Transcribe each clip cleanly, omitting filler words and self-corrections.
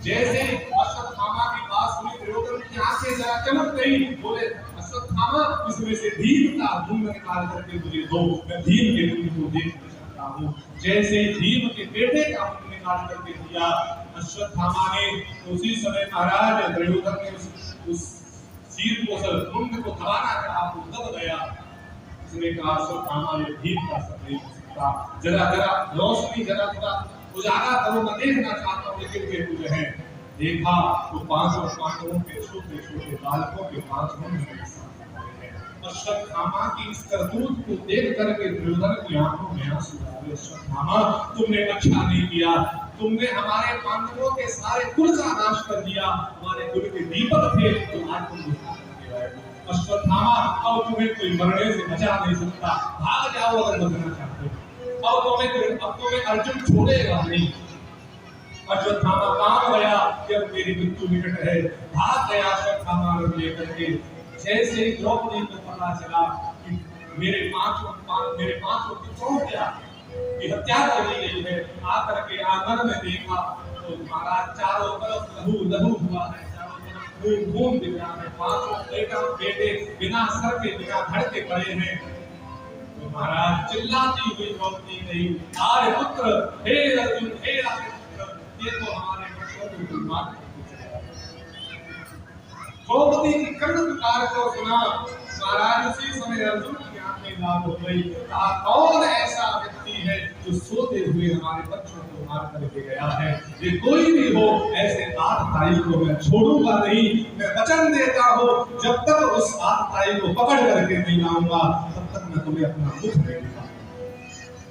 जैसे अश्वत्थामा की बात सुनी दुर्योधन की आंखें जरा चमक गई, बोले अश्वत्थामा इसमें से भीम का धूम निकाल करके मुझे दो, मैं भीम के धूम को देखना चाहता हूँ। जैसे भीम के बेटे का मुंह निकाल करके दिया अश्वत्थामा ने, उसी समय महाराज दुर्योधन ने उस चीर को सर मुंड को दबाना चाहा, वो दब गया। उसने कहा अश्वत्थामा ये भीम का सर नहीं हो सकता, जरा जरा रोशनी जरा जरा उजाला करो, मैं देखना चाहता हूँ। लेकिन वे जो है देखा तो पांचों पांडवों के छोटे छोटे बालकों के पांचों में अश्वत्थामा की इस करतूत को देख करके दुर्योधन की आंखों में आंसू आ गए। अश्वत्थामा तुमने अच्छा नहीं किया, तुमने हमारे पांडवों के सारे कुल का नाश कर दिया, हमारे कुल के दीपक थे तो आज तुम अश्वत्थामा, अब तुम्हें कोई मरने से बचा नहीं सकता, भाग जाओ अगर बचना चाहते हो। अब तुम्हें अर्जुन छोड़ेगा नहीं। अश्वत्थामा कहाँ गया, जब मेरी मृत्यु निकट है, भाग गया अश्वत्थामा लेकर के। जैसे ही द्रौपदी को पता चला कि मेरे पांचों पुत्रों की हत्या कर दी गई है, आकर के आंगन में देखा तो महाराज चारों तरफ लहू लहू हुआ है, चारों तरफ खून दिख रहा है, पांचों बेटे बिना सर के बिना धड़ के पड़े हैं। तो महाराज चिल्लाती हुई द्रौपदी गई, आर्य पुत्र हे अर्जुन, हे आर्य पुत्र, ये तो हमारे बच्चों को मार द्रौपदी की कर्ण पुकार को सुना महाराज, उसी समय अर्जुन की आंखें लाल हो गई। कहा कौन ऐसा व्यक्ति है जो सोते हुए हमारे बच्चों को मार करके गया है, ये कोई भी हो ऐसे आतताई को मैं छोड़ूंगा नहीं। मैं वचन देता हूँ जब तक उस आतताई को पकड़ करके नहीं लाऊंगा तब तक मैं तुम्हें अपना दुख नहीं दूंगा।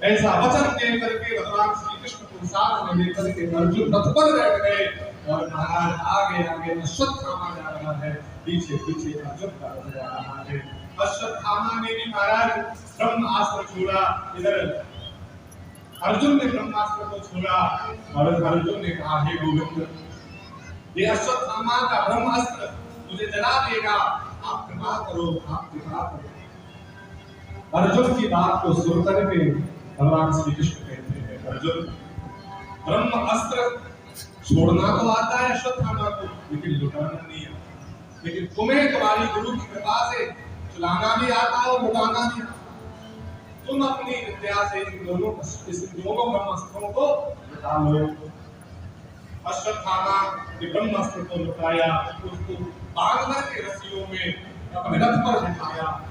ऐसा वचन दे करके भगवान श्री कृष्ण को साथ में लेकर के अर्जुन रथ पर बैठ गए और महाराज आगे आगे अश्वत्थामा जा रहा है, पीछे पीछे अर्जुन का रथ जा रहा है। अश्वत्थामा ने भी महाराज ब्रह्मास्त्र छोड़ा, इधर अर्जुन ने ब्रह्मास्त्र को छोड़ा और अर्जुन ने कहा हे गोविंद, ये अश्वत्थामा का ब्रह्मास्त्र मुझे जला देगा, आप कृपा करो, आप कृपा करो। अर्जुन की बात को सुन करके भगवान श्री कृष्ण कहते हैं अर्जुन, ब्रह्मास्त्र छोड़ना तो आता है अश्वत्थामा को, लेकिन लुटाना नहीं आता। लेकिन तुम्हें तुम्हारी गुरु की कृपा से चलाना भी आता है और लुटाना भी आता है। तुम अपनी विद्या से इन दोनों ब्रह्मास्त्रों को लुटा लो। अश्वत्थामा ने ब्रह्मास्त्र को लुटाया, उसको बांधकर के रस्सियों में अपने रथ पर बिठाया